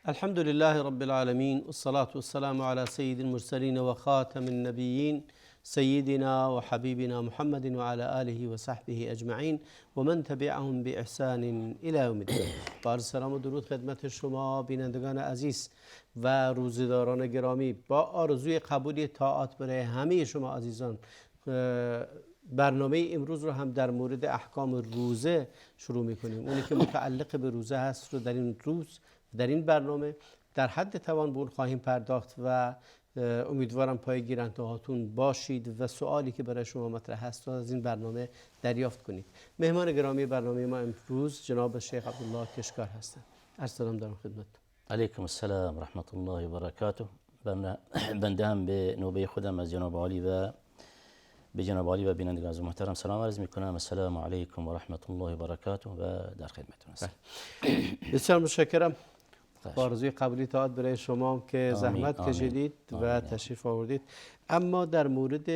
الحمد لله رب العالمين والصلاة والسلام على سيد المرسلين وخاتم النبيين سيدنا وحبيبنا محمد وعلى آله وصحبه أجمعين ومن تبعهم بإحسان إلى يوم الدين. با عرض سلام و درود خدمت شما بینندگان عزیز و روزه‌داران گرامی، با آرزوی قبولی طاعات برای همه شما عزیزان، برنامه امروز رو هم در مورد احکام روزه شروع می‌کنیم. اونی که متعلق به روزه هست رو در این روز در این برنامه در حد توان به اون خواهیم پرداخت و امیدوارم پای گیرنده‌هاتون باشید و سوالی که برای شما مطرح هست رو از این برنامه دریافت کنید. مهمان گرامی برنامه ما امروز جناب شیخ عبدالله کشکار هستند. عرض سلام دارم خدمت. علیکم السلام رحمت الله و برکاته. بنده هم به نوبه خودم از جناب عالی و به جناب عالی و بینندگان از محترم سلام عرض میکنم. السلام علیکم و رحمت الله و برکاته و در خدمتتون هستم. بسیار متشکرم. با آرزوی قبولی طاعت برای شما که زحمت کشیدید و تشریف آوردید. اما در مورد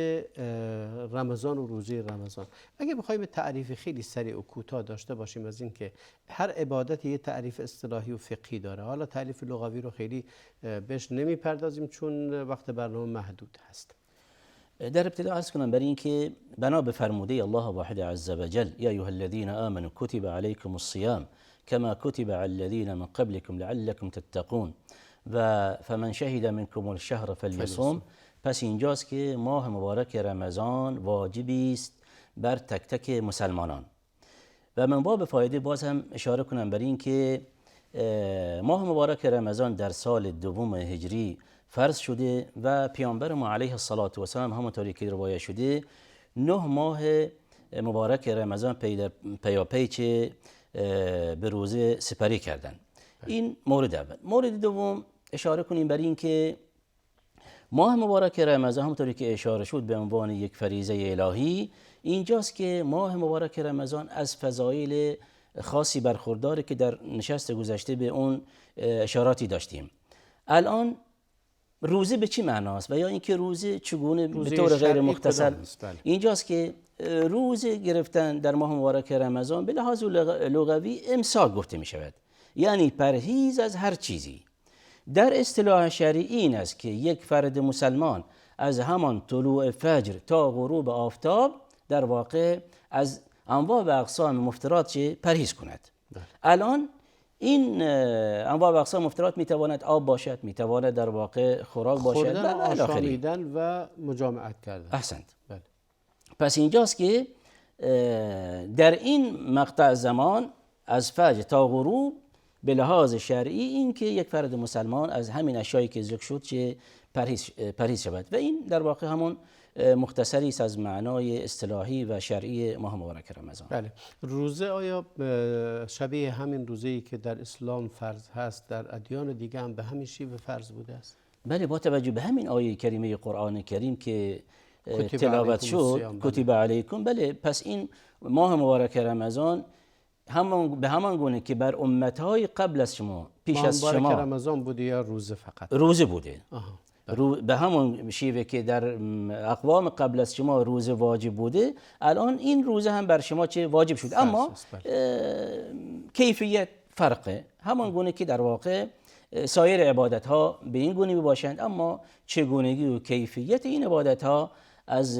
رمضان و روزه رمضان اگه بخوایم تعریف خیلی سریع و کوتاه داشته باشیم از این که هر عبادت یه تعریف اصطلاحی و فقهی داره، حالا تعریف لغوی رو خیلی بهش نمیپردازیم چون وقت برنامه محدود هست. در ابتدا عرض کنم برای اینکه بنا به فرموده الله واحد عز وجل یا ایها الذین آمنوا کتب علیکم الصیام كما كتب على الذين من قبلكم لعلكم تتقون و فمن شهد منكم الشهر فليصوم. پس اینجاست که ماه مبارک رمضان واجبی است بر تک تک مسلمانان. و من باب فایده باز هم اشاره کنم بر این که ماه مبارک رمضان در سال دوم هجری فرض شده و پیامبر ما علیه الصلاة و السلام همونطوری که روایت شده 9 ماه مبارک رمضان پیاپی چه به روزه سپری کردن. این مورد اول. مورد دوم اشاره کنیم بر این که ماه مبارک رمضان همونطوری که اشاره شد به عنوان یک فریضه الهی، اینجاست که ماه مبارک رمضان از فضایل خاصی برخورداره که در نشست گذشته به اون اشاراتی داشتیم. الان روزه به چی معناست و یا اینکه روزه چگونه به طور غیر مختصر اینجاست که روزه گرفتن در ماه مبارک رمضان به لحاظ لغوی امساک گفته می شود، یعنی پرهیز از هر چیزی. در اصطلاح شرعی این است که یک فرد مسلمان از همان طلوع فجر تا غروب آفتاب در واقع از انواع و اقسام مفطرات چه پرهیز کند. الان این انواع و اقسام مفطرات می تواند آب باشد، می تواند در واقع خوراک باشد، آشامیدن و مجامعت کردن. احسنت. پس اینجاست که در این مقطع زمان از فجر تا غروب به لحاظ شرعی این که یک فرد مسلمان از همین اشیایی که ذکر شد چه پرهیز شود و این در واقع همون مختصری است از معنای اصطلاحی و شرعی ماه مبارک رمضان. بله. روزه آیا شبیه همین روزه‌ای که در اسلام فرض هست در ادیان دیگه هم به همین شیوه فرض بوده است؟ بله، با توجه به همین آیه کریمه قرآن کریم که تلاوت شد کتب علیکم، بله، پس این ماه مبارک رمضان به همان گونه که بر امتهای قبل از شما پیش از شما ماه مبارک رمضان بوده یا روزه فقط؟ روزه بوده. به همون شیوه که در اقوام قبل از شما روزه واجب بوده، الان این روزه هم بر شما چه واجب شد، اما کیفیت فرقه. همان گونه که در واقع سایر عبادت ها به این گونه باشند، اما چگونگی و کیفیت این عبادت ها از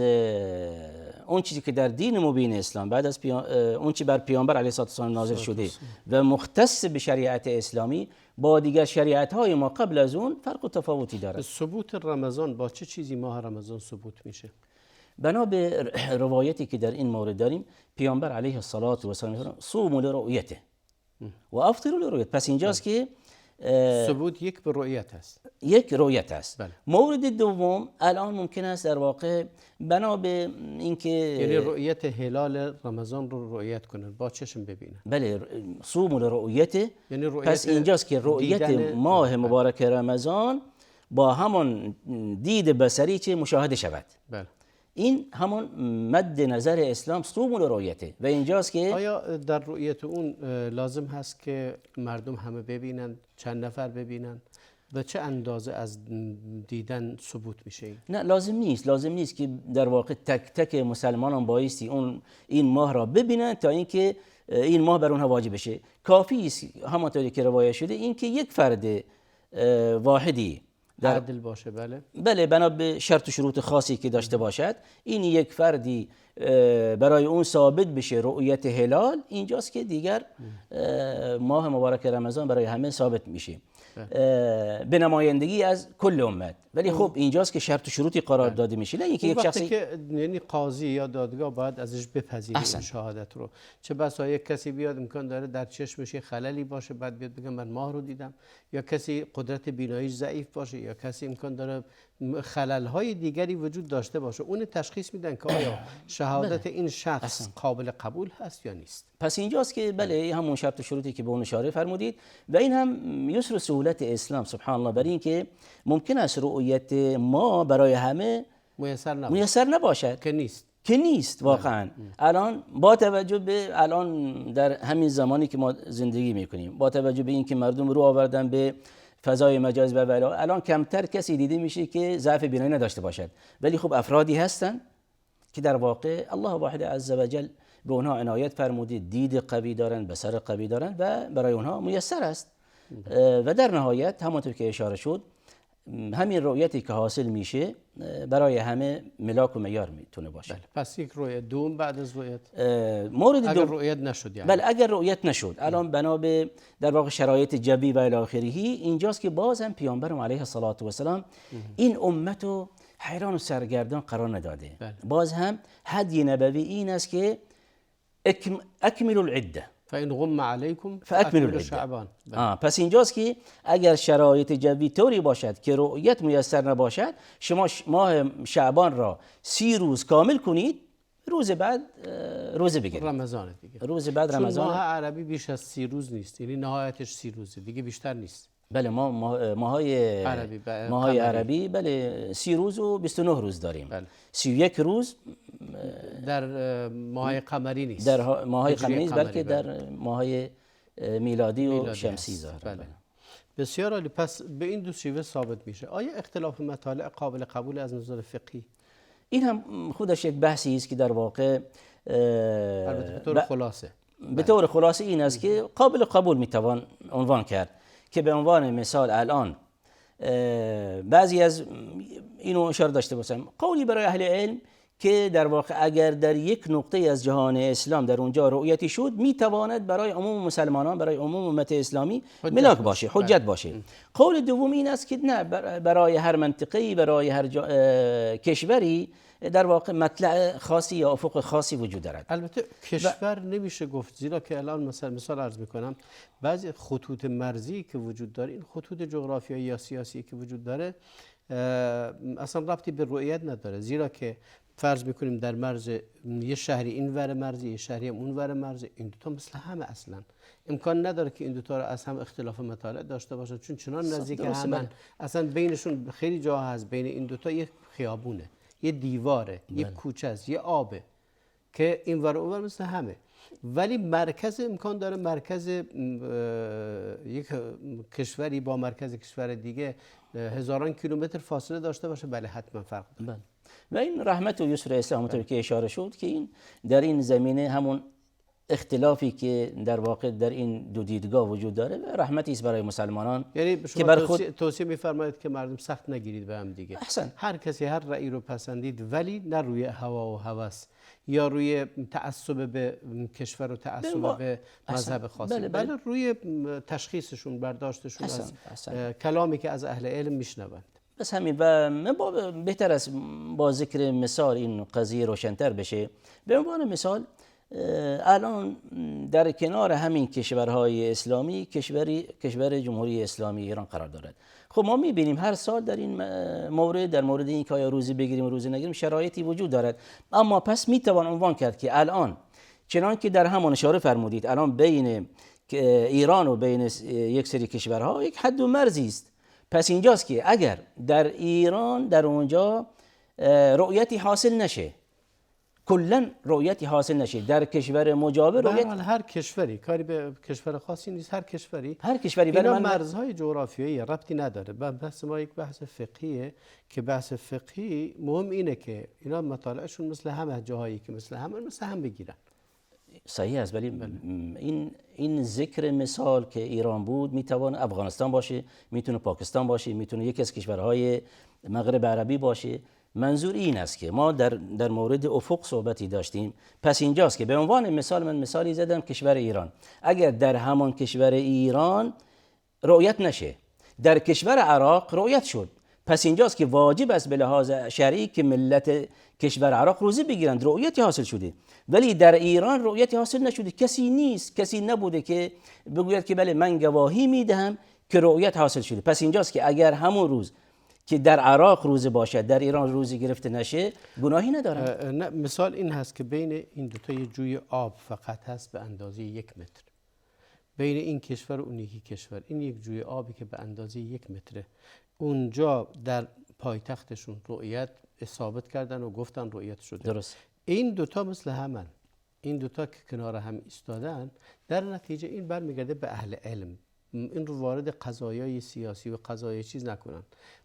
اون چیزی که در دین مبین اسلام بعد از اون چی بر پیامبر علیه الصلاه و السلام نازل شده و مختص به شریعت اسلامی با دیگر شریعت های ما قبل از اون فرق و تفاوتی دارد. ثبوت رمضان با چه چیزی ماه رمضان ثبوت میشه؟ بنا به روایتی که در این مورد داریم، پیامبر علیه الصلاه و السلام صوموا لرؤیته و افطروا لرؤیته. پس اینجاست که ثبوت یک به رؤیت است. یک رؤیت است. بله. مورد دوم الان ممکن است در واقع بنا به اینکه یعنی رؤیت هلال رمضان رو رؤیت کنن، با چشم ببینن. بله، صوموا لرؤیته. یعنی پس اینجاست که رؤیت ماه مبارک رمضان با همون دید بصری چه مشاهده شود. بله. این همون مد نظر اسلام صوموا لرؤیته و اینجاست که آیا در رؤیت اون لازم هست که مردم همه ببینن، چند نفر ببینن و چه اندازه از دیدن ثبوت میشه؟ نه، لازم نیست که در واقع تک تک مسلمانان بایستی این ماه را ببینن تا اینکه این ماه بر اونها واجب بشه. کافی است همانطوری که روایت شده این که یک فرد واحدی در عادل باشه. بله بله، بنا به شرط و شروط خاصی که داشته باشد، این یک فردی برای اون ثابت بشه رؤیت هلال، اینجاست که دیگر ماه مبارک رمضان برای همه ثابت میشه به نمایندگی از کل امت. ولی خب اینجاست که شرط و شروطی قرار داده میشه، نه اینکه یک وقتی شخصی که یعنی قاضی یا دادگاه باید ازش بپذیره این شهادت رو. چه بسا یک کسی بیاد امکان داره در چشمش خللی باشه، بعد بیاد بگه من ماه رو دیدم، یا کسی قدرت بیناییش ضعیف باشه، یا کسی امکان داره خلل‌های دیگری وجود داشته باشه، اون تشخیص میدن که آیا شهادت این شخص قابل قبول هست یا نیست. پس اینجاست که بله همون شرط و شروطی که به اون اشاره فرمودید و این هم یسر و سهولت اسلام سبحان الله، برای اینکه ممکن است رؤیت ما برای همه میسر نباشد که نیست واقعا. الان با توجه به الان در همین زمانی که ما زندگی میکنیم، با توجه به اینکه مردم رو آوردن به فضای مجاز و ولا، الان کمتر کسی دیده میشه که ضعف بینایی نداشته باشد، ولی خب افرادی هستن که در واقع الله واحد عزوجل به اونها عنایت فرموده، دید قوی دارن، بصر قوی دارن و برای اونها میسر است. و در نهایت همونطور که اشاره شد، همین رؤیتی که حاصل میشه برای همه ملاک و معیار میتونه باشه. بله. پس یک رؤیت دوم بعد از رؤیت مورد اگر رؤیت نشد، یعنی بله اگر رؤیت نشد، الان بنا به در واقع شرایط جوی و الی آخره، اینجاست که باز هم پیامبرم علیه الصلاة و السلام این امتو حیران و سرگردان قرار نداده. باز هم هدی نبوی این است که اکملوا العده فإن غم علیکم فاکملوا شعبان. پس اینجاست که اگر شرایط جوی طوری باشد که رؤیت میسر نباشد، شما ماه شعبان را 30 روز کامل کنید، روز بعد روزه بگیرید. رمضان دیگه، روز بعد رمضان. ماه عربی بیش از 30 روز نیست، یعنی نهایتش 30 روزه دیگه، بیشتر نیست. بله ماهای عربی بله 30 روز و 29 روز داریم. بله. 31 روز در ماهای قمری نیست، در ماهای قمری نیست، بلکه در ماهای میلادی و شمسی ظاهر. بله. بسیار عالی. پس به این دو شیوه ثابت میشه. آیا اختلاف مطالع قابل قبول از نظر فقهی؟ این هم خودش یک بحثی است که در واقع البته به طور خلاصه این است که قابل قبول میتوان عنوان کرد، که به عنوان مثال الان بعضی از اینو اشاره داشته باشم، قولی برای اهل علم که در واقع اگر در یک نقطه از جهان اسلام در اونجا رؤیتی شد، میتواند برای عموم مسلمانان، برای عموم امت اسلامی ملاک باشه، حجت باشه. قول دوم این است که نه، برای هر منطقه‌ای، برای هر کشوری در واقع مطلع خاصی یا افق خاصی وجود دارد. البته کشور نمیشه گفت، زیرا که الان مثال عرض میکنم، بعضی خطوط مرزی که وجود داره، این خطوط جغرافیایی یا سیاسی که وجود داره اصلا ربطی به رؤیت نداره، زیرا که فرض میکنیم در مرز یه شهری این ور مرز، یه شهری اون ور مرز، این دوتا مثل همه، اصلا امکان نداره که این دوتا رو از هم اختلاف مطالع داشته باشن، چون چنان نزدیک همن، اصلا بینشون خیلی جا هست، بین این دوتا یک خیابونه، یه دیواره، یک کوچه است، یه آبه که این ور اون ور مثل همه. ولی مرکز امکان داره مرکز یک کشوری با مرکز کشور دیگه هزاران کیلومتر فاصله داشته باشه. بله حتما فرق داره. و این رحمت و یسر اسلام همونطور که اشاره شد که این در این زمینه همون اختلافی که در واقع در این دو دیدگاه وجود داره رحمتی است برای مسلمانان. یعنی شما توصیه می‌فرمایید که مردم سخت نگیرید به هم دیگه. احسن. هر کسی هر رأی رو پسندید، ولی نه روی هوا و هوس یا روی تعصب به کشور و تعصب به مذهب خاصی. بله روی تشخیصشون، برداشتشون از کلامی که از اهل علم میشنوند. بس همین. و من بهتر است با ذکر مثال این قضیه روشن‌تر بشه. به عنوان مثال الان در کنار همین کشورهای اسلامی کشور جمهوری اسلامی ایران قرار دارد. خب ما می‌بینیم هر سال در این مورد، در مورد این که آیا روزه بگیریم و روزه نگیریم، شرایطی وجود دارد. اما پس میتوان عنوان کرد که الان چنان که در همان اشاره فرمودید، الان بین ایران و بین یک سری کشورها یک حد و مرزی است. پس اینجاست که اگر در ایران در اونجا رؤیتی حاصل نشه، کلا رؤیتی حاصل نشه، در کشور مجاور رؤیت، هر کشوری، کاری به کشور خاصی نیست، هر کشوری اینا مرزهای جغرافیایی ربطی نداره. بحث ما یک بحث فقهیه که بحث فقهی مهم اینه که اینا مطالعشون مثل همه، جاهایی که مثل هم بگیرن. صحیح است، ولی این ذکر مثال که ایران بود میتونه افغانستان باشه، میتونه پاکستان باشه، میتونه یکی از کشورهای مغرب عربی باشه. منظور این است که ما در مورد افق صحبتی داشتیم. پس اینجاست که به عنوان مثال من مثالی زدم کشور ایران. اگر در همان کشور ایران رؤیت نشه، در کشور عراق رؤیت شد، پس اینجاست که واجب است به لحاظ شرعی که ملت کشور عراق روزه بگیرند، رؤیتی حاصل شده. ولی در ایران رؤیتی حاصل نشده، کسی نیست، کسی نبوده که بگوید که بله من گواهی میدهم که رؤیت حاصل شده. پس اینجاست که اگر همون روز که در عراق روزه باشد در ایران روزه گرفته نشه گناهی ندارن. نه، مثال این هست که بین این دو تا یه جوی آب فقط هست به اندازه 1 متر، بین این کشور و اون یکی کشور. این یک جوی آبی که به اندازه 1 متره، اونجا در پایتختشون رؤیت ثابت کردن و گفتن رؤیت شده. درست. این دوتا مثل همن، این دوتا که کنار هم ایستادن، در نتیجه این برمیگرده به اهل علم. این رو وارد قضایای سیاسی و قضایای چیز نکنن،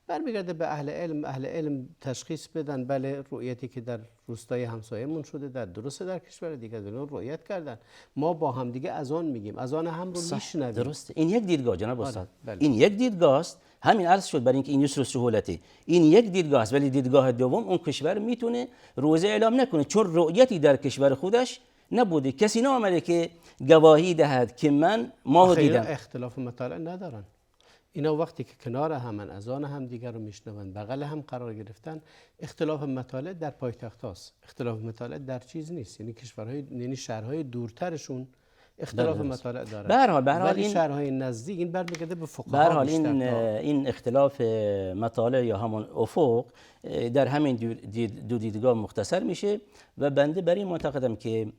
برمیگرده به اهل علم. اهل علم تشخیص بدن بله رؤیتی که در روستای همسایه‌مون شده در درسته، در کشور دیگه دارن رؤیت کردن، ما با هم دیگه اذان میگیم، اذان هم رو میشنویم. درسته. این یک دیدگاه جناب استاد. بله. این یک دیدگاه است. همین عرض شد برای اینکه این یسر و سهولته. این یک دیدگاه است، ولی دیدگاه دوم اون کشور میتونه روزه اعلام نکنه چون رؤیتی در کشور خودش نبوده، کسی نآمده که گواهی دهد که من ماه دیدم. اختلاف مطالع ندارن اینا، وقتی که کنار همن اذان هم دیگر رو میشنون، بغل هم قرار گرفتن، اختلاف مطالع در پایتخت هاست، اختلاف مطالع در چیز نیست. یعنی کشورهای، یعنی شهرهای دورترشون اختلاف مطالع داره. به هر حال این شهرهای نزدیک این برمیگرده به فقها. به هر حال این اختلاف مطالع یا همون افق در همین دو دیدگاه مختصر میشه و بنده بر این معتقدم که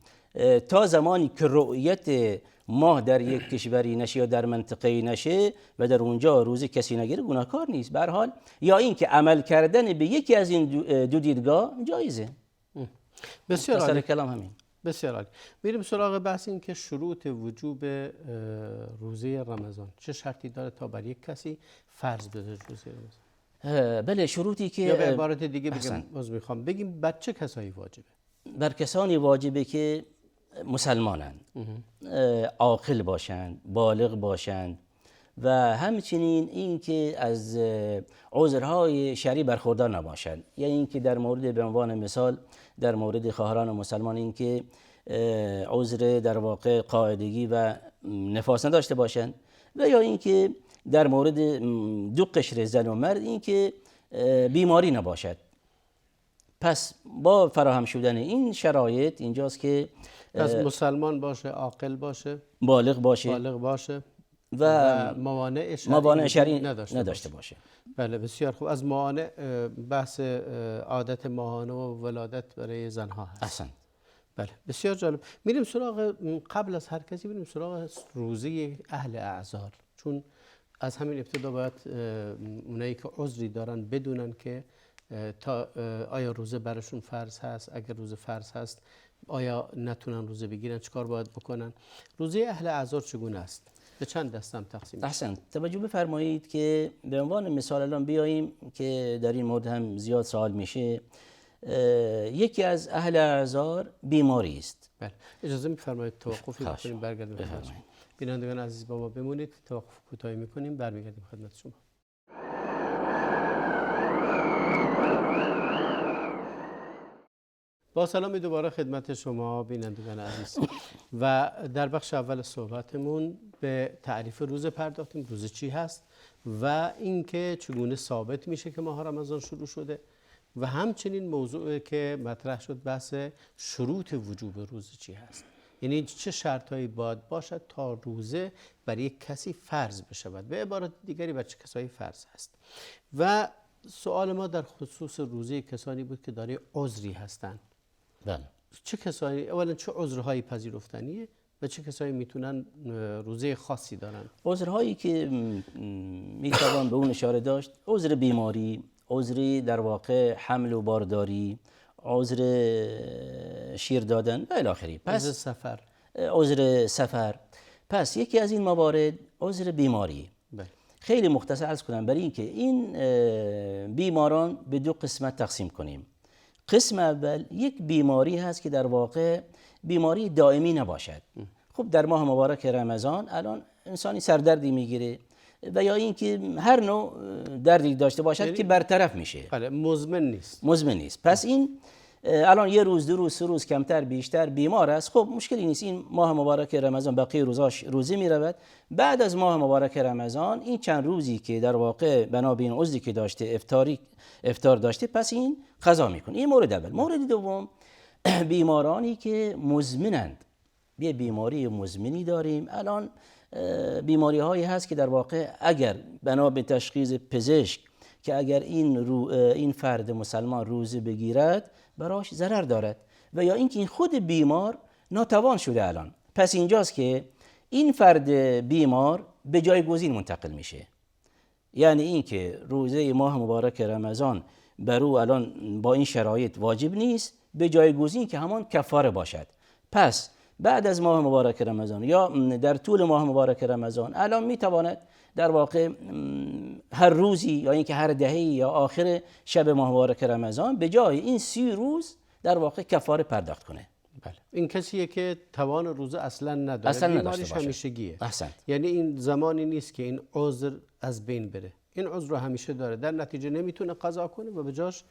تا زمانی که رؤیت ماه در یک کشوری نشه یا در منطقه نشه و در اونجا روزه کسی نگیره گناهکار نیست. به هر حال یا این که عمل کردن به یکی از این دو دیدگاه جایزه. بسیار عالی. کلام همین. بسیار عالی. میریم سراغ بحث این که شروط وجوب روزه رمضان چه شرطی داره تا بر یک کسی فرض بده روزه رمضان؟ بله، شروطی که یا به عبارت دیگه بگم، میخوام بگیم بر چه کسایی واجبه؟ بر کسانی واجبه که مسلمانند، عاقل باشند، بالغ باشند و همچنین اینکه از عذرهای شرعی برخوردار نباشند. یعنی اینکه در مورد به عنوان مثال در مورد خواهران مسلمان اینکه عذر در واقع قاعدگی و نفاس نداشته باشند و یا اینکه در مورد دو قشر زن و مرد اینکه بیماری نباشد. پس با فراهم شدن این شرایط اینجاست که از مسلمان باشه، عاقل باشه، بالغ باشه و موانع شرعی نداشته باشه. بله، بسیار خوب. از موانع بحث عادت ماهانه و ولادت برای زنها هست. احسن. بله، بسیار جالب. میریم سراغ، قبل از هر کسی میریم سراغ روزه اهل اعذار، چون از همین ابتدا باید اونایی که عذری دارن بدونن که تا آیا روزه براشون فرض هست، اگر روزه فرض هست آیا نتونن روزه بگیرن، چیکار باید بکنن؟ روزه اهل اعذار چگونه است؟ به چند دستم تقسیم؟ احسن. توجه بفرمایید که به عنوان مثال الان بیاییم که در این مورد هم زیاد سوال میشه. یکی از اهل اعذار بیماری است. بله، اجازه میفرمایید توقفی بکنیم برگردیم. بینندگان عزیز با ما بمونید، توقف کوتاهی میکنیم، برمیگردیم خدمت شما. با سلام دوباره خدمت شما بینندگان عزیز. و در بخش اول صحبتمون به تعریف روزه پرداختیم، روزه چی هست و اینکه چگونه ثابت میشه که ماه رمضان شروع شده و همچنین موضوعی که مطرح شد بحث شروط وجوب روزه چی هست، یعنی چه شرطهایی باید باشد تا روزه برای یک کسی فرض بشود، به عبارت دیگری بر چه کسایی فرض هست. و سوال ما در خصوص روزه کسانی بود که دارای عذری هستند. بله. چه کسایی، اولا چه عذرهایی پذیرفتنیه و چه کسایی میتونن روزه خاصی دارن؟ عذرهایی که میتوان به اون اشاره داشت: عذر بیماری، عذری در واقع حمل و بارداری، عذر شیر دادن و الی آخره. پس عذر سفر. پس یکی از این موارد عذر بیماری. خیلی مختصر عرض کنم برای اینکه این بیماران به دو قسمت تقسیم کنیم. قسم اول یک بیماری هست که در واقع بیماری دائمی نباشد. خب در ماه مبارک رمضان الان انسانی سردردی میگیره و یا اینکه هر نوع دردی داشته باشد که برطرف میشه، بله مزمن نیست. پس این الان یه روز 2 روز 3 روز کمتر بیشتر بیمار است، خب مشکلی نیست. این ماه مبارک رمضان بقیه روزاش روزه میرود. بعد از ماه مبارک رمضان این چند روزی که در واقع بنا به این عذری که داشته افطار داشته، پس این قضا میکنه. این مورد اول. مورد دوم، بیمارانی که مزمنند. یه بیماری مزمنی داریم الان، بیماری هایی هست که در واقع اگر بنا به تشخیص پزشک که اگر این فرد مسلمان روزه بگیرد براش ضرر دارد و یا اینکه این خود بیمار ناتوان شده الان، پس اینجاست که این فرد بیمار به جایگزین منتقل میشه. یعنی اینکه روزه ماه مبارک رمضان بر او الان با این شرایط واجب نیست، به جایگزین که همان کفاره باشد. پس بعد از ماه مبارک رمضان یا در طول ماه مبارک رمضان الان میتواند در واقع هر روزی یا اینکه هر دهه‌ای یا آخر شب ماه مبارک رمضان به جای این 30 روز در واقع کفاره پرداخت کنه. بله. این کسیه که توان روزه اصلا نداره، اصلا بیماریش همیشگیه. احسنت. یعنی این زمانی نیست که این عذر از بین بره، این عذر رو همیشه داره، در نتیجه نمیتونه قضا کنه و به جاش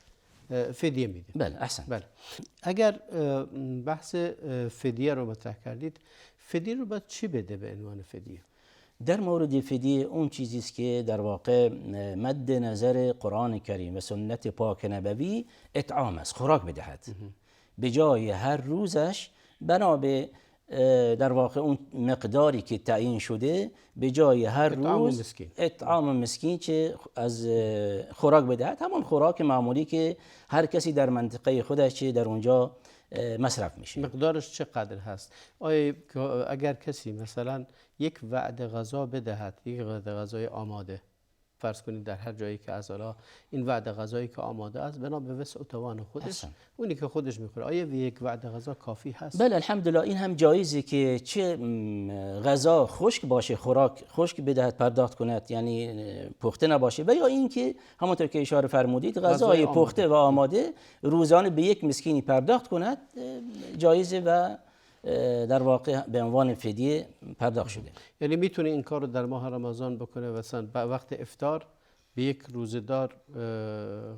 فدیه میده. بله احسنت. بله. اگر بحث فدیه رو مطرح کردید، فدیه رو باید چی بده به عنوان فدیه؟ در مورد فدیه اون چیزی است که در واقع مد نظر قرآن کریم و سنت پاک نبوی اطعام است، خوراک بدهد. به جای هر روزش بنا به در واقع اون مقداری که تعیین شده، به جای هر روز اطعام مسکین چه از خوراک بدهد، همون خوراک معمولی که هر کسی در منطقه خودش چه در اونجا مصرف میشه. مقدارش چقدر هست؟ آیا اگر کسی مثلا یک وعده غذا بدهد، یک وعده غذای آماده، فرض کنید در هر جایی که از حالا این وعده غذایی که آماده است بنا به وسع و توان خودش، اونی که خودش میخوره، آیا یک وعده غذا کافی هست؟ بله الحمدلله. این هم جایزه که چه غذا خشک باشه، خوراک خشک بدهد پرداخت کند، یعنی پخته نباشه، و یا اینکه همونطور که اشاره فرمودید غذای پخته و آماده روزانه به یک مسکینی پرداخت کند، جایزه و در واقع به عنوان فدیه پرداخت شده. یعنی میتونه این کار رو در ماه رمضان بکنه، مثلا وقت افطار به یک روزه‌دار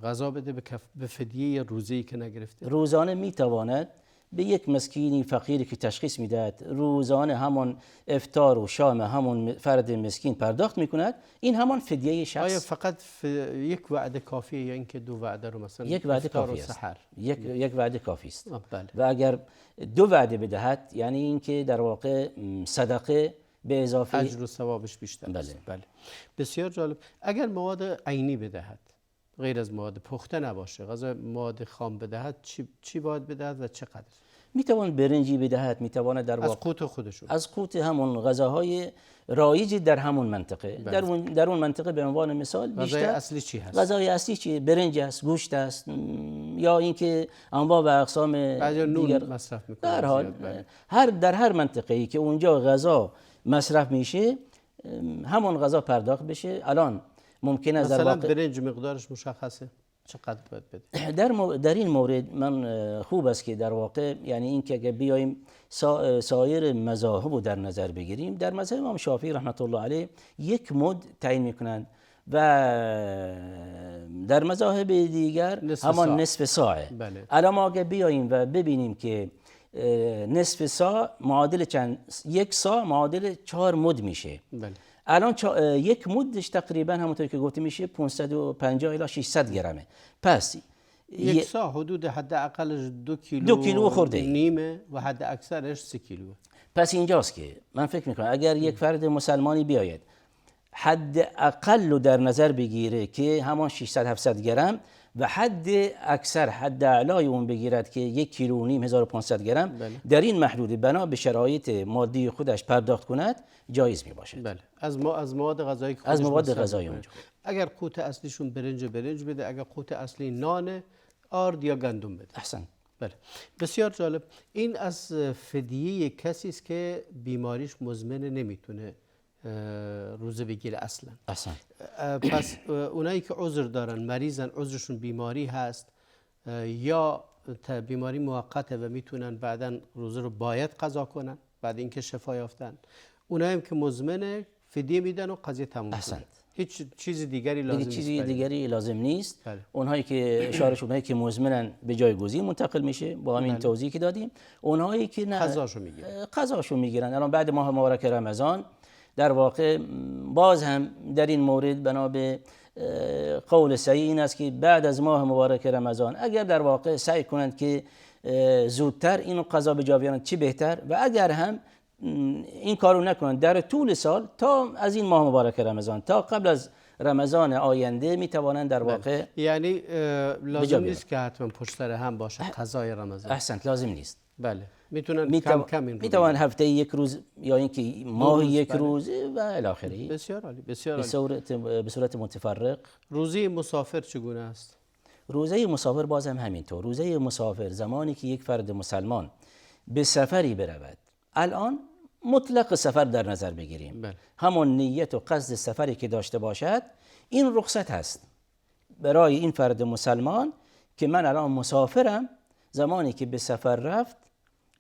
غذا بده به فدیه روزه‌ای که نگرفته. روزانه میتواند به یک مسکینی فقیری که تشخیص میدهد روزانه همون افطار و شام همون فرد مسکین پرداخت میکند، این همون فدیه شخص. آیا فقط یک وعده کافیه یا اینکه 2 وعده رو مثلا یک وعده کافی است؟ یک وعده کافی است. بله. و اگر 2 وعده بدهد یعنی اینکه در واقع صدقه به اضافه اجر و ثوابش بیشتر است. بله. بسیار جالب. اگر مواد عینی بدهد، غیر از مواد پخته نباشه، غذا مواد خام بدهد، چی باید بدهد و چقدر؟ میتوان برنجی بدهد، میتواند در واقع از قوت خودشون، از قوت همون غذاهای رایج در همون منطقه. در اون منطقه به عنوان مثال بیشتر غذای اصلی چی هست؟ غذای اصلی چی؟ برنج است، گوشت است، یا اینکه انواع و اقسام دیگر مصرف میکنه. در حال در هر منطقه ای که اونجا غذا مصرف میشه همون غذا پرداخت بشه. الان ممکن است مثلا برنج مقدارش مشخصه چقدر باید بده؟ در این مورد من خوب است که در واقع یعنی این که اگر بیایم سایر مذاهب رو در نظر بگیریم، در مذهب امام شافعی رحمت الله علیه 1 مد تعیین میکنند و در مذاهب دیگر همان نصف ساعه. بله. الان ما اگر بیاییم و ببینیم که نصف ساع معادل چند، 1 ساع معادل 4 مد میشه. بله. الان 1 مدش تقریبا همونطور که گفته میشه 550 الی 600 گرمه. پس 1 ساع حدود حداقلش 2 کیلو خورده نیمه و حد اکثرش 3 کیلو. پس اینجاست که من فکر میکنم اگر یک فرد مسلمانی بیاید حد اقل رو در نظر بگیره که همان 600 700 گرم و حد اکثر حد اعلای اون بگیرد که 1 کیلو و نیم 1500 گرم، بله. در این محدود بنا به شرایط مادی خودش پرداخت کند جایز می باشد. بله. از مواد غذایی که از مواد غذایی اونجا. اگر قوت اصلیشون برنج بده، اگر قوت اصلی نان، آرد یا گندم بده. احسن. بله. بسیار جالب. این از فدیه کسی است که بیماریش مزمن نمیتونه روزه بگیره اصلا. احسن. پس اونایی که عذر دارن، مریضن، عذرشون بیماری هست یا بیماری موقته و میتونن بعدا روزه رو باید قضا کنن بعد اینکه شفا یافتن. اونایی هم که مزمنه فدیه میدن و قضیه تموم شده. هیچ چیز دیگری لازم نیست. چیزی دیگری لازم نیست. بله. اونهایی که اشاره اونهایی که مزمنن به جایگزین منتقل میشه با همین توضیحی که دادیم. اونهایی که نه قضاشو میگیرن. الان بعد ماه مبارک رمضان در واقع باز هم در این مورد بنا به قول صحیح این است که بعد از ماه مبارک رمضان اگر در واقع سعی کنند که زودتر اینو قضا به جا بیارن چه بهتر، و اگر هم این کارو نکنند در طول سال تا از این ماه مبارک رمضان تا قبل از رمضان آینده میتوانند در واقع یعنی لازم نیست که حتما پشت سر هم باشه قضای رمضان. احسنت، لازم نیست. بله میتونن کم کم این رو میتوان هفته یک روز یا اینکه ماه یک روز و الی آخره. بسیار عالی، بسیار عالی. به صورت متفرق. روزه مسافر چگونه است؟ روزه مسافر باز هم همینطور. روزه مسافر زمانی که یک فرد مسلمان به سفری برود، الان مطلق سفر در نظر بگیریم، همون نیت و قصد سفری که داشته باشد، این رخصت هست برای این فرد مسلمان که من الان مسافرم. زمانی که به سفر رفت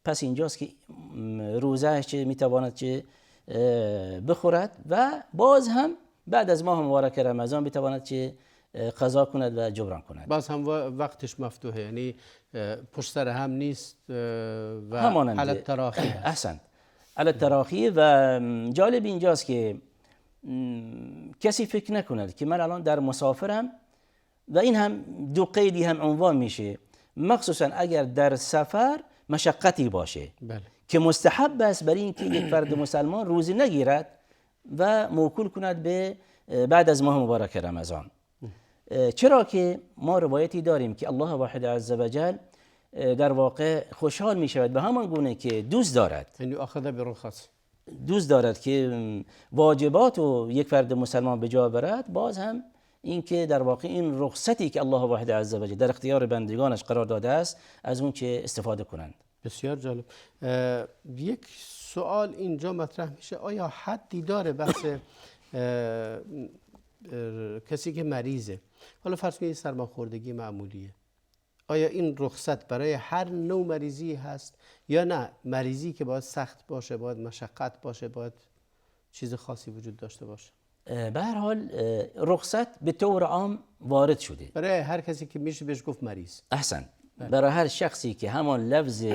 پس اینجاست که روزهش چه میتواند چه بخورد و باز هم بعد از ماه مبارک رمضان بتواند چه قضا کند و جبران کند. باز هم وقتش مفتوحه، یعنی پشت سر هم نیست و حالت تراخی هست. احسنت، حالت تراخی. و جالب اینجاست که کسی فکر نکند که من الان در مسافرم، و این هم دو قیدی هم عنوان میشه، مخصوصا اگر در سفر مشقتی باشه. بله. که مستحب است برای اینکه یک فرد مسلمان روزی نگیرد و موکول کند به بعد از ماه مبارک رمضان. چرا که ما روایتی داریم که الله واحد عز وجل در واقع خوشحال می شود به همان گونه که دوست دارد، یعنی اخذ برخص، دوست دارد که واجبات رو یک فرد مسلمان به جا برد، باز هم این که در واقع این رخصتی که الله واحد عز وجل در اختیار بندگانش قرار داده است از اون چه استفاده کنند. بسیار جالب. یک سوال اینجا مطرح میشه، آیا حدی داره بحث کسی که مریضه، حالا فرض کنید سرماخوردگی معمولیه، آیا این رخصت برای هر نوع مریضی هست یا نه مریضی که باید سخت باشه، باید مشقت باشه، باید چیز خاصی وجود داشته باشه؟ به هر حال رخصت به طور عام وارد شده برای هر کسی که میشه بهش گفت مریض. احسن. برای هر شخصی که همان لفظ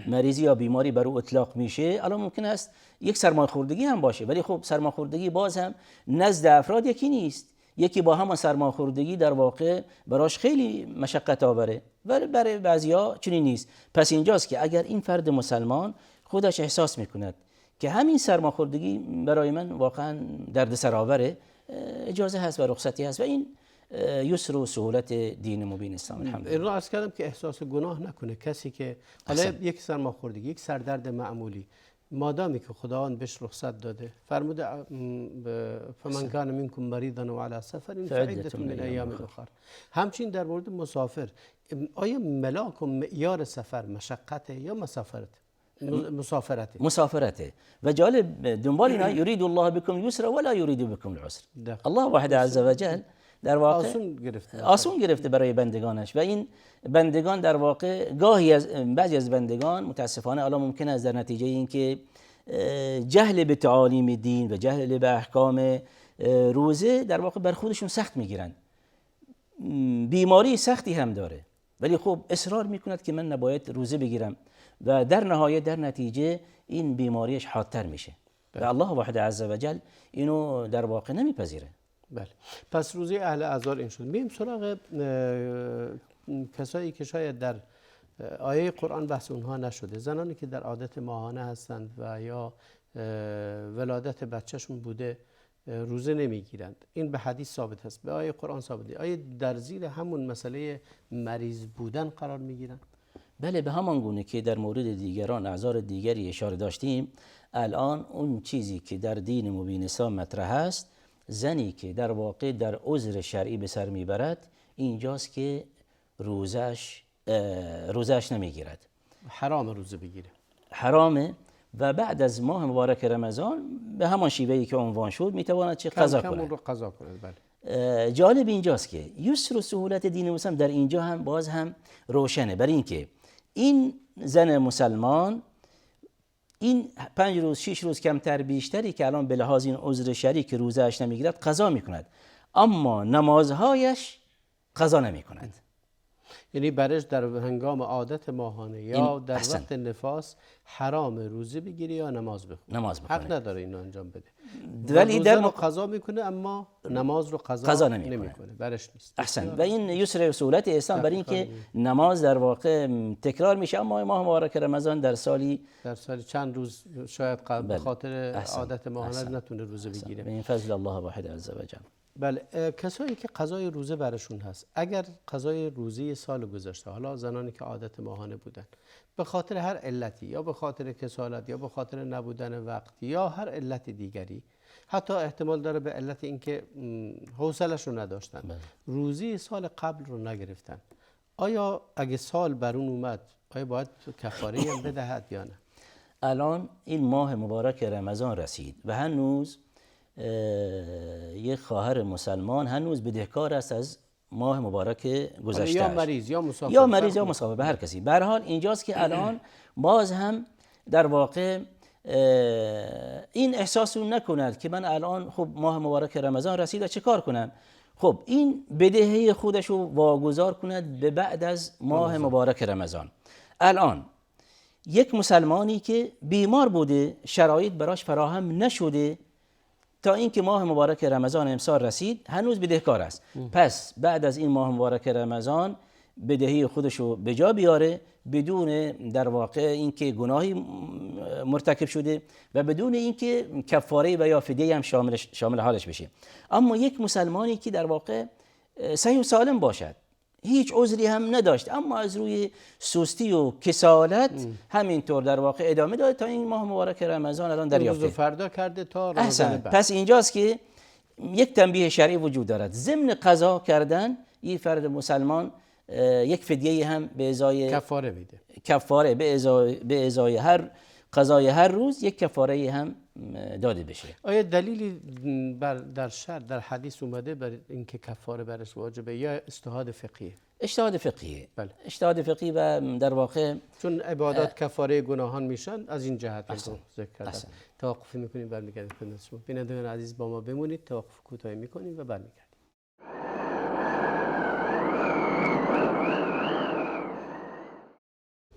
مریضی یا بیماری بر او اطلاق میشه، الان ممکن است یک سرماخوردگی هم باشه، ولی خب سرماخوردگی باز هم نزد افراد یکی نیست. یکی با همان سرماخوردگی در واقع براش خیلی مشقت آوره و برای بعضیا چنین نیست. پس اینجاست که اگر این فرد مسلمان خودش احساس میکند که همین سرماخوردگی برای من واقعا دردسر آوره، اجازه هست و رخصتی هست و این یسر و سهولت دین مبین اسلام. الحمدلله. این رو عرض کردم که احساس گناه نکنه کسی که حالا یک سرماخوردگی، یک سردرد معمولی، مادامی که خداوند بهش رخصت داده، فرموده فمن کان منکم مریضا و علی سفر فعدة من ایام اخر. همچنین در مورد مسافر، آیا ملاک و معیار سفر مشقته یا مسافرته؟ و جالب دنبال اینا یرید الله بكم اليسر ولا يريد بكم العسر. الله واحد عز وجل در واقع آسون گرفته برای بندگانش و این بندگان در واقع بعضی از بندگان متاسفانه الان ممکن است در نتیجه اینکه جهل به تعالیم دین و جهل به احکام روزه در واقع بر خودشون سخت میگیرند. بیماری سختی هم داره ولی خب اصرار میکند که من نباید روزه بگیرم و در نهایت در نتیجه این بیماریش حادتر میشه و الله واحد عز وجل اینو در واقع نمیپذیره. بله. پس روزه اهل اعذار این شد. میریم سراغ کسایی که شاید در آیه قرآن بحث اونها نشده، زنانی که در عادت ماهانه هستند و یا ولادت بچهشون بوده روزه نمیگیرند. این به حدیث ثابت است، به آیه قرآن ثابته. آیه در زیر همون مسئله مریض بودن قرار میگیرند؟ بله، به همان گونه که در مورد دیگران اعذار دیگری اشاره داشتیم، الان اون چیزی که در دین مبین اسلام مطرح است، زنی که در واقع در عذر شرعی به سر میبرد، اینجاست که روزش نمیگیرد. حرام روزه بگیره، حرامه. و بعد از ماه مبارک رمضان به همان شیوهی که عنوان شد میتواند چه قضا کند. رو قضا کند. بله. جالب اینجاست که یسر و سهولت دین مسلم در اینجا هم باز هم روشنه، برای اینکه این زن مسلمان این 5 روز 6 روز کمتر بیشتری که الان به لحاظ این عذر شرعی که روزه اش نمیگیرد قضا میکند، اما نمازهایش قضا نمیکند. یعنی برش در هنگام عادت ماهانه یا در وقت نفاس حرام روزه بگیری یا نماز بخونه. حق نداره اینو انجام بده. ولی در قضا میکنه اما نماز رو قضا نمیکنه. برش نیست. احسن. و این یسر و سهولت اسلام برای اینکه نماز در واقع تکرار میشه، اما ماه مبارک رمضان در سالی چند روز شاید به خاطر عادت ماهانه نتونه روزه بگیره. به این فضل الله واحد عز و جل. بله، کسایی که قضای روزه برشون هست، اگر قضای روزه سال گذشته، حالا زنانی که عادت ماهانه بودن، به خاطر هر علتی یا به خاطر کسالت یا به خاطر نبودن وقت یا هر علت دیگری، حتی احتمال داره به علت اینکه حوصله‌اش رو نداشتن، روزه سال قبل رو نگرفتن، آیا اگه سال برون اومد آیا باید کفاره هم بدهد یا نه؟ الان این ماه مبارک رمضان رسید و هنوز یک خواهر مسلمان هنوز بدهکار است از ماه مبارک گذشته، یا مریض یا مسافر به هر کسی. به هر حال اینجاست که الان باز هم در واقع این احساس رو نکند که من الان خب ماه مبارک رمضان رسید و چه کار کنم. خب این بدهی خودش رو واگذار کند به بعد از ماه مبارک رمضان. الان یک مسلمانی که بیمار بوده، شرایط براش فراهم نشده تا اینکه ماه مبارک رمضان امسال رسید، هنوز بدهکار است. پس بعد از این ماه مبارک رمضان بدهی خودش رو به جا بیاره بدون در واقع اینکه گناهی مرتکب شده و بدون اینکه کفاره و یا فدیه هم شامل حالش بشه. اما یک مسلمانی که در واقع صحیح و سالم باشد، هیچ عذری هم نداشت، اما از روی سستی و کسالت همینطور در واقع ادامه داد تا این ماه مبارک رمضان الان دریافته. روز فردا کرده تا رمضان بعد. پس اینجاست که یک تنبیه شرعی وجود دارد. ضمن قضا کردن این فرد مسلمان یک فدیه هم به ازای کفاره میده. کفاره به ازای هر قضای هر روز یک کفاره هم داده بشه. آیا دلیلی در شرع در حدیث اومده بر اینکه کفاره برش واجبه یا اجتهاد فقهیه؟ اجتهاد فقهیه. بله. اجتهاد فقهی و در واقع چون عبادات کفاره گناهان میشن، از این جهت رو ذکر کردم. توقفی میکنیم برمیگردیم خدمت شما. بینندگان عزیز با ما بمونید، توقف کوتاهی میکنیم و برمیگردیم.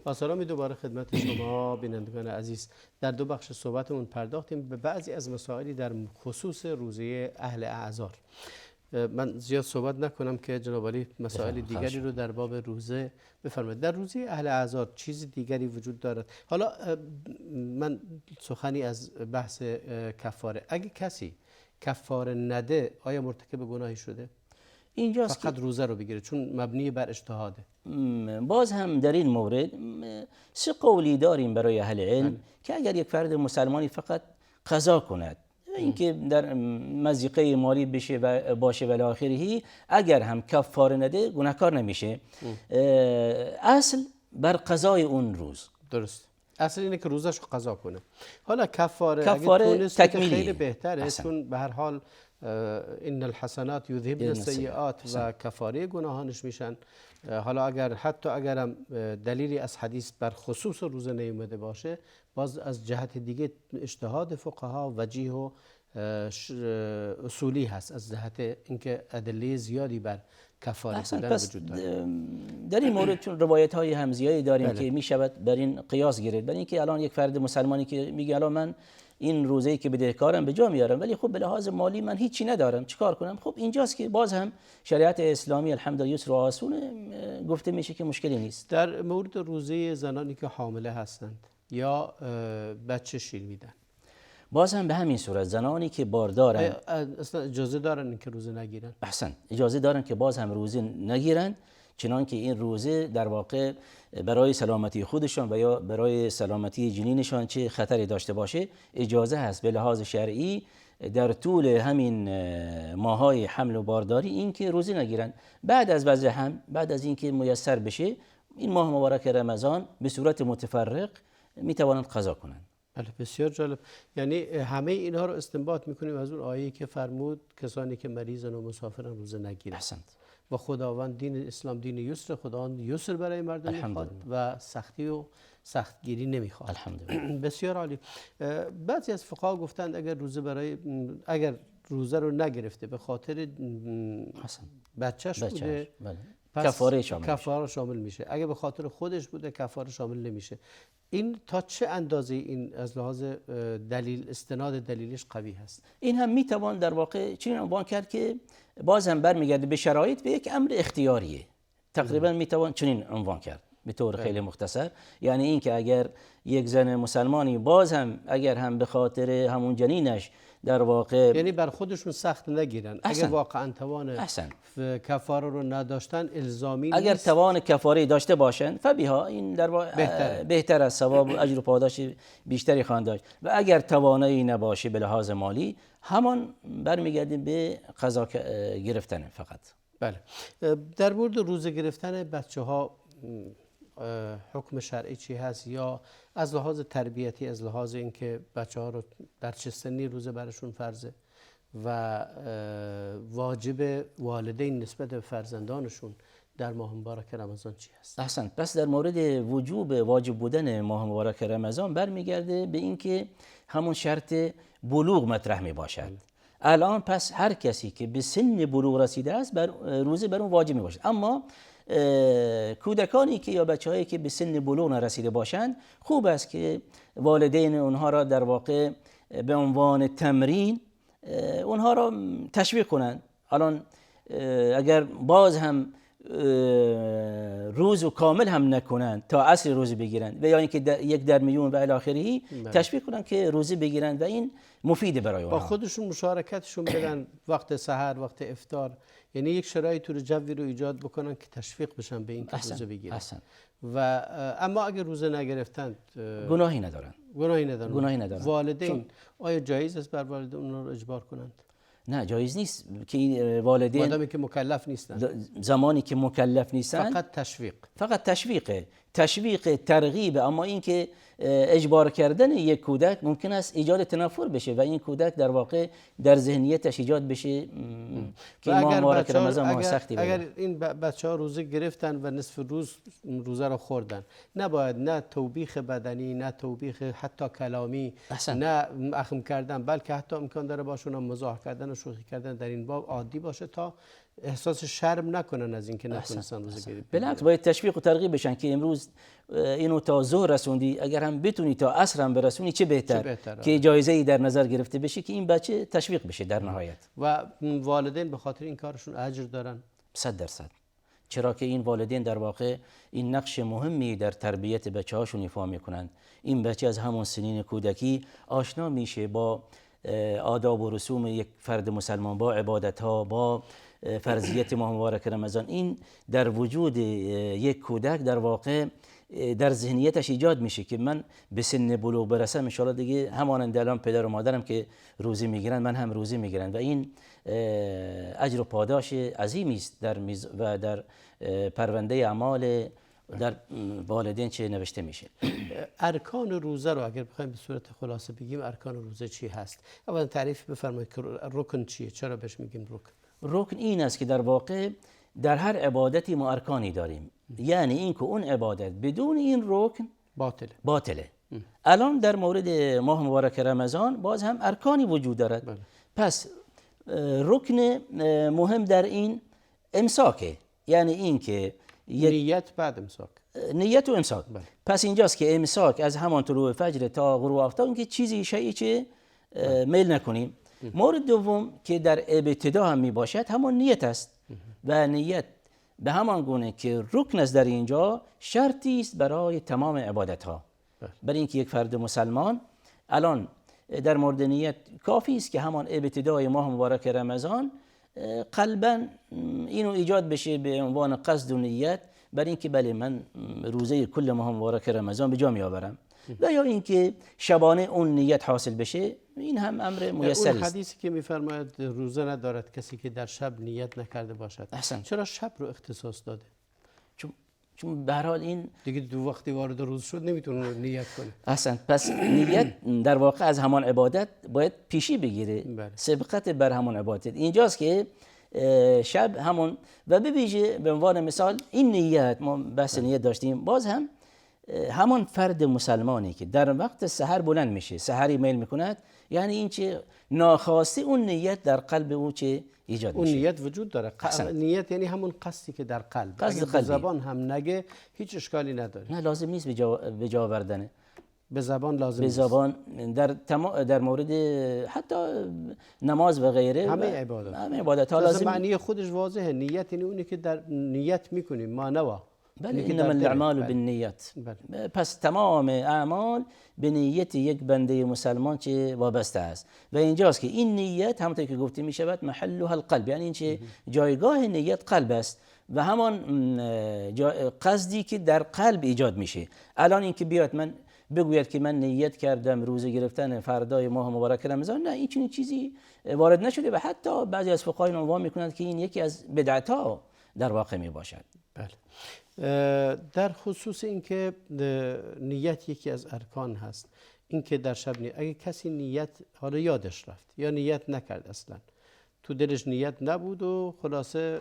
با سلامی دوباره خدمت شما بینندگان عزیز. در 2 بخش صحبتمون پرداختیم به بعضی از مسائلی در خصوص روزه اهل اعذار. من زیاد صحبت نکنم که جناب علی مسائل دیگری رو در باب روزه بفرمایید. در روزه اهل اعذار چیز دیگری وجود دارد؟ حالا من سخنی از بحث کفاره. اگه کسی کفاره نده آیا مرتکب گناهی شده؟ اینجاست فقط روزه رو بگیره چون مبنی بر اجتهاده. باز هم در این مورد 3 قولی داریم برای اهل علم که اگر یک فرد مسلمانی فقط قضا کند، اینکه در مضیقه مالی بشه و باشه و آخره، اگر هم کفاره نده گناهکار نمیشه. اصل بر قضای اون روز. درست. اصل اینه که روزش رو قضا کنه. حالا کفاره تکمیلی خیلی بهتره، چون به هر حال ان الحسنات یذهبن السیئات و کفاره گناهانش میشن. حالا حتی اگرم دلیلی از حدیث بر خصوص روزه نیومده باشه، باز از جهت دیگه اجتهاد فقها وجیه و اصولی هست از جهت اینکه ادله زیادی بر کفاره بودن وجود داره. در این مورد چون روایت های هم زیادی داریم که میشود بر این قیاس گرفت. برای اینکه الان یک فرد مسلمانی که میگه الان من این روزه‌ای که بدهکارم به جا میارم ولی خب به لحاظ مالی من هیچی ندارم، چیکار کنم؟ خب اینجاست که باز هم شریعت اسلامی الحمدلله یسر و آسون گفته میشه که مشکلی نیست. در مورد روزه زنانی که حامله هستند یا بچه شیر میدن، باز هم به همین صورت زنانی که باردارن اصلا اجازه دارن که روزه نگیرن؟ احسن، اجازه دارن که باز هم روزه نگیرن، چنان که این روزه در واقع برای سلامتی خودشان و یا برای سلامتی جنینشان چه خطری داشته باشه اجازه هست به لحاظ شرعی در طول همین ماهای حمل و بارداری این که روزه نگیرن. بعد از وضع حمل، بعد از اینکه میسر بشه این ماه مبارک رمضان به صورت متفرق میتوانند قضا کنند. بله بسیار جالب. یعنی همه اینها رو استنباط میکنیم از اون آیه‌ای که فرمود کسانی که مریضن و مسافرن روزه نگیرن. احسنت. و خداوند دین اسلام دین یسر، خداوند یسر برای مردم میخواد و سختی و سختگیری نمیخواد. الحمدلله. بسیار عالی. بعضی از فقها گفتند اگر روزه رو نگرفته به خاطر بچه‌ش بوده، بله. پس کفاره شامل میشه. اگه به خاطر خودش بوده کفاره شامل نمیشه. این تا چه اندازه این از لحاظ استناد دلیلش قوی هست؟ این هم میتوان در واقع چنین عنوان کرد که باز هم برمیگرده به شرایط، به یک امر اختیاریه. تقریبا میتوان چنین عنوان کرد به طور خیلی مختصر. یعنی این که اگر یک زن مسلمانی باز هم اگر هم به خاطر همون جنینش در واقع، یعنی بر خودشون سخت نگیرن. اگر واقعا توان کفاره رو نداشتن الزامی نیست. اگر توان کفاره داشته باشن فبیها، این در واقع بهتر از ثواب و اجر و پاداش بیشتری خواهند داشت. و اگر توانایی نباشه به لحاظ مالی، همان برمیگردیم به قضا گرفتن فقط. بله. در مورد روزه گرفتن بچه‌ها حکم شرعی چی هست؟ یا از لحاظ تربیتی، از لحاظ اینکه بچه‌ها رو در چه سنی روزه برشون فرضه و واجب والدین نسبت به فرزندانشون در ماه مبارک رمضان چی هست؟ احسن. پس در مورد واجب بودن ماه مبارک رمضان برمیگرده به اینکه همون شرط بلوغ مطرح می باشد. الان پس هر کسی که به سن بلوغ رسیده است روزه بر اون واجب می باشد. اما کودکانی که یا بچه‌هایی که به سن بلوغ نرسیده باشند، خوب است که والدین اونها را در واقع به عنوان تمرین اونها را تشویق کنند. الان اگر باز هم روز و کامل هم نکنند تا عصر روزه بگیرند و یا اینکه یک در میون و الی آخره تشویق کنند که روزه بگیرند و این مفیده برای اونها. با خودشون مشارکتشون بدن وقت سحر، وقت افطار، یعنی یک شرایطی رو جوی رو ایجاد بکنن که تشویق بشن به این که روزه بگیرن. و اما اگر روزه نگرفتند گناهی ندارن. والدین آیا جایز است بر والدین اون رو اجبار کنند؟ نه، جایز نیست که والدین مادامی که مکلف نیستن، زمانی که مکلف نیستن، فقط تشویق ترغیب. اما این که اجبار کردن یک کودک ممکن است ایجاد تنفر بشه و این کودک در واقع در ذهنیتش ایجاد بشه که ماه مبارک رمضان ماه سختی بوده. اگر این بچه‌ها روزه گرفتن و نصف روز روزه را خوردن، نباید نه توبیخ بدنی، نه توبیخ حتی کلامی، نه اخم کردن، بلکه حتی امکان داره باشون مزاح کردن و شوخی کردن در این باب عادی باشه تا احساس شرم نکنن از اینکه نتونستن روزه گرفتن. بالعکس باید تشویق و ترغیب بشن که امروز اینو تا ظهر رسوندی، اگر هم بتونی تا عصر هم برسونی چه بهتر که جایزه‌ای در نظر گرفته بشه که این بچه تشویق بشه در نهایت. و والدین به خاطر این کارشون اجر دارن 100%. چرا که این والدین در واقع این نقش مهمی در تربیت بچه‌هاشون ایفا میکنند. این بچه از همون سنین کودکی آشنا میشه با آداب و رسوم یک فرد مسلمان، با عبادت‌ها، با فرضیت ماه مبارک رمضان. این در وجود یک کودک در واقع در ذهنیتش ایجاد میشه که من به سن بلوغ برسم ان شاء الله دیگه همانند الان پدر و مادرم که روزه میگیرن من هم روزه میگیرم و این اجر و پاداش عظیمی است در پرونده اعمال در والدین چه نوشته میشه. ارکان روزه رو اگر بخوایم به صورت خلاصه بگیم، ارکان روزه چی هست؟ اولا تعریف بفرمایید که رکن چیه؟ چرا بهش میگیم رکن؟ رکن این است که در واقع در هر عبادتی ما ارکانی داریم، یعنی این که اون عبادت بدون این رکن باطله. الان در مورد ماه مبارک رمضان باز هم ارکانی وجود دارد. پس رکن مهم در این امساکه، یعنی این که نیت بعد امساک، نیت و امساک. پس اینجاست که امساک از همان طلوع فجر تا غروب آفتاب، اینکه چیزی شیئی چه میل نکنیم. مورد دوم که در ابتدا هم می باشد همان نیت است و نیت به همان گونه که رکن است در اینجا شرطی است برای تمام عبادت ها. برای اینکه یک فرد مسلمان الان در مورد نیت کافی است که همان ابتدای ماه مبارک رمضان قلبا اینو ایجاد بشه به عنوان قصد و نیت برای اینکه بله من روزه کل ماه مبارک رمضان به جا میآورم، و یا اینکه شبانه اون نیت حاصل بشه، این هم امر میسر است. اون حدیثی که میفرماید روزه ندارد کسی که در شب نیت نکرده باشد، چرا شب رو اختصاص داده؟ چون به هر حال این دیگه دو وقتی وارد روز شد نمیتونه نیت کنه. احسن. پس نیت در واقع از همان عبادت باید پیشی بگیره، بله. سبقت بر همان عبادت. اینجاست که شب همون و به ویژه به عنوان مثال این نیت، ما بحث نیت داشتیم، باز هم همان فرد مسلمانی که در وقت سحر بلند میشه، سحری میل میکند، یعنی این چه ناخواسته اون نیت در قلب او چه ایجاد اون میشه. نیت وجود داره. نیت یعنی همون قصدی که در قلب، قصد اگه به زبان هم نگه هیچ اشکالی نداره. نه لازم نیست به جا آوردنه. به زبان لازم به نیست. زبان در مورد حتی نماز و غیره همه عبادت ها لازم. معنی خودش واضحه. نیت یعنی اونی که در نیت میکنیم، ما نوا. بله، انما الاعمال بالنیت. پس تمام اعمال به نیت یک بنده مسلمان چه وابسته است و اینجاست که این نیت همونطور که گفته می شود محلها القلب، یعنی این چه جایگاه نیت قلب است و همان قصدی که در قلب ایجاد میشه. الان این که بیاد من بگوید که من نیت کردم روزه گرفتن فردای ماه مبارک رمضان، نه، این چنین چیزی وارد نشده و حتی بعضی از فقهای عنوان میکنند که این یکی از بدعت‌ها در واقع می باشد. بله. در خصوص اینکه نیت یکی از ارکان هست، اینکه در شب اگه کسی نیت حالا یادش رفت یا نیت نکرد، اصلا تو دلش نیت نبود و خلاصه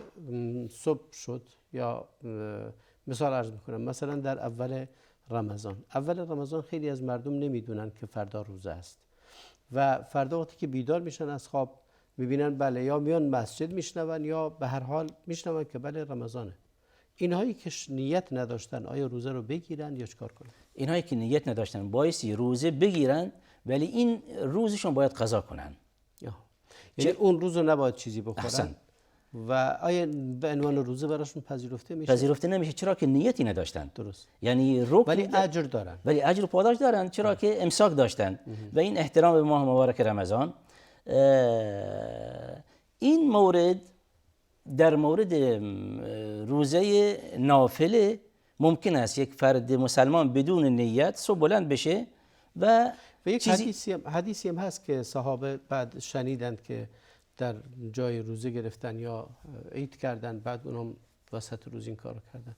صبح شد، یا مثال عرض میکنم مثلا در اول رمضان خیلی از مردم نمیدونن که فردا روزه است و فردا وقتی که بیدار میشن از خواب میبینن بله، یا میان مسجد میشنون یا به هر حال میشنون که بله رمضانه. اینهایی که نیت نداشتن آیا روزه رو بگیرن یا چکار کنن؟ اینهایی که نیت نداشتن بایستی روزه بگیرن، ولی این روزشون باید قضا کنن. یعنی اون روز رو نباید چیزی بخورن. احسن. و آیا به عنوان روزه براشون پذیرفته میشه؟ پذیرفته نمیشه، چرا که نیتی نداشتن. درست. یعنی رکن، ولی اجر دارن. ولی اجر و پاداش دارن، چرا که امساک داشتن و این احترام به ماه مبارک رمضان. این مورد در مورد روزه نافله ممکن است یک فرد مسلمان بدون نیت صبح بلند بشه و یک حدیثی هم هست که صحابه بعد شنیدند که در جای روزه گرفتن یا عید کردن، بعد اونم وسط روز این کارو کردن.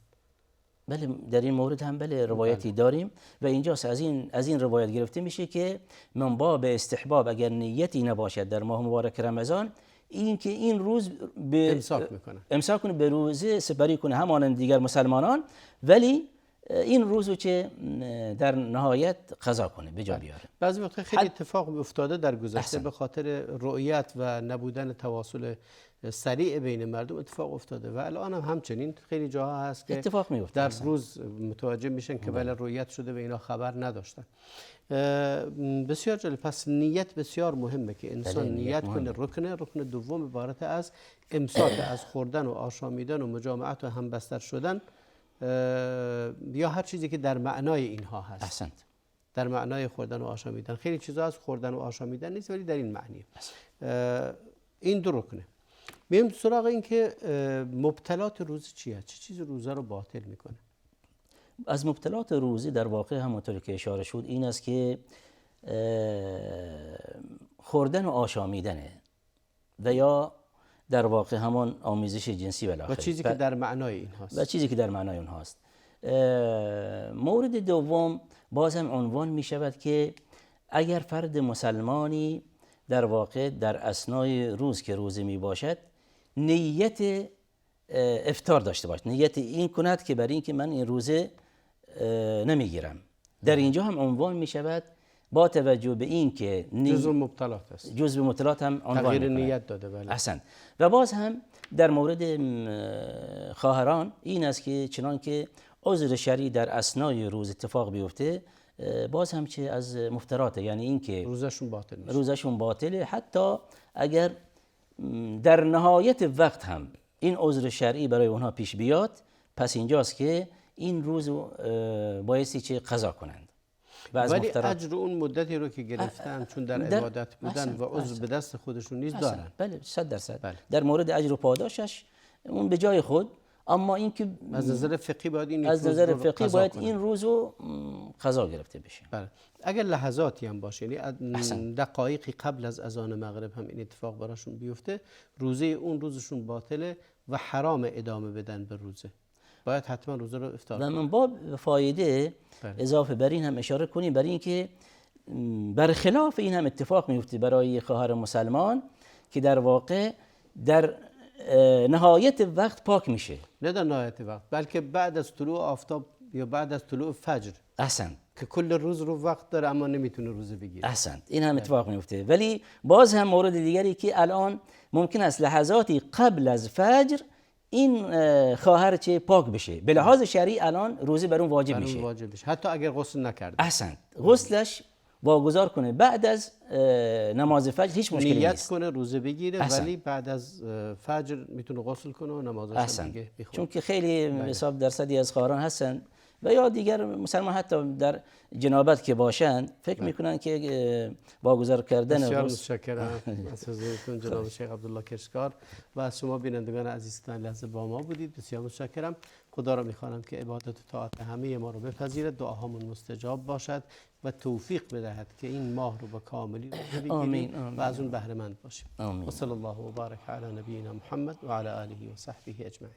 بله، در این مورد هم بله روایتی داریم و اینجاست از این روایت گرفته میشه که من باب استحباب اگر نیتی نباشد در ماه مبارک رمضان، این که این روز امساک کنه، به روزه سپری کنه همانند دیگر مسلمانان، ولی این روزو چه در نهایت قضا کنه، به جا بیاره. بعضی وقت خیلی اتفاق افتاده در گذشته به خاطر رؤیت و نبودن تواصل سریع بین مردم اتفاق افتاده و الان هم همچنین خیلی جاها هست که اتفاق میفته در روز متوجه میشن که بله رؤیت شده و اینا خبر نداشتن. بسیار جالب. پس نیت بسیار مهمه که انسان نیت کنه. رکن دوم عبارت از امساک از خوردن و آشامیدن و مجامعت و همبستر شدن یا هر چیزی که در معنای اینها هست. احسنت. در معنای خوردن و آشامیدن. خیلی چیزا از خوردن و آشامیدن نیست ولی در این معنی. این دو رکنه. میریم سراغ این که مبتلات روزه چیه؟ چه چیزی روزه رو باطل میکنه؟ از مبتلات روزه در واقع همونطور که اشاره شد این است که خوردن و آشامیدنه و یا در واقع همان آمیزش جنسی بالاخره و چیزی که در معنای این هست. و چیزی که در معنای اون هست. مورد دوم باز هم عنوان می شود که اگر فرد مسلمانی در واقع در اثنای روز که روزه می باشد نیت افطار داشته باشد، نیت این کند که برای اینکه من این روزه نمیگیرم، در اینجا هم عنوان می شود با توجه به این که جزء مبتلات است. جزء مبتلات هم عنوان تغییر نیت داده. بله. احسن. و باز هم در مورد خواهران این است که چنان که عذر شرعی در اثنای روز اتفاق بیفته باز هم چه از مفترات، یعنی این که روزشون باطله حتی اگر در نهایت وقت هم این عذر شرعی برای اونها پیش بیاد، پس اینجاست که این روز بایستی چه قضا کنند. ولی اجر اون مدتی رو که گرفتن چون در عبادت بودن و عضو به دست خودشون نیست دارن. بله 100%. بله. در مورد اجر و پاداشش اون به جای خود، اما اینکه از نظر فقهی باید این روز رو قضا گرفته بشه. بله. اگر لحظاتی هم باشه، یعنی دقایقی قبل از اذان مغرب هم این اتفاق براشون بیفته، روزه اون روزشون باطله و حرام ادامه بدن به روزه. باید حتما روزه رو افطار و کنیم. من باب فایده بله. اضافه بر این هم اشاره کنیم، برای اینکه برخلاف این هم اتفاق میفته برای خواهر مسلمان که در واقع در نهایت وقت پاک میشه. نه در نهایت وقت، بلکه بعد از طلوع آفتاب یا بعد از طلوع فجر احسنت. که کل روز رو وقت داره اما نمیتونه روزه بگیره. احسنت، این هم اتفاق میفته. ولی باز هم مورد دیگری که الان ممکن است لحظاتی قبل از فجر این خواهر چه پاک بشه، به لحاظ شرعی الان روزه بر اون واجب برای میشه. اون واجب بشه حتی اگر غسل نکرده. احسنت، غسلش واگذار کنه بعد از نماز فجر، هیچ مشکلی نیت نیست. کنه روزه بگیره، احسن. ولی بعد از فجر میتونه غسل کنه و نمازش احسن، دیگه بخونه. چون که خیلی حساب درصدی از خواهران هستن و یا دیگر مسلمان حتی در جنابت که باشند فکر میکنن که واگذار کردن بسیار غسل. متشکرم از حضورتون جناب شیخ عبدالله کرشکار و از شما بینندگان عزیز که این لحظه با ما بودید. بسیار متشکرم. خدا را میخوانم که عبادت و طاعت همه ما رو بپذیرد، دعاهامون مستجاب باشد و توفیق بدهد که این ماه رو با کاملی روزه بگیریم و از اون بهره مند باشیم. آمین. و صلی الله و بارک علی نبینا محمد و علی آله و صحبه اجمعین.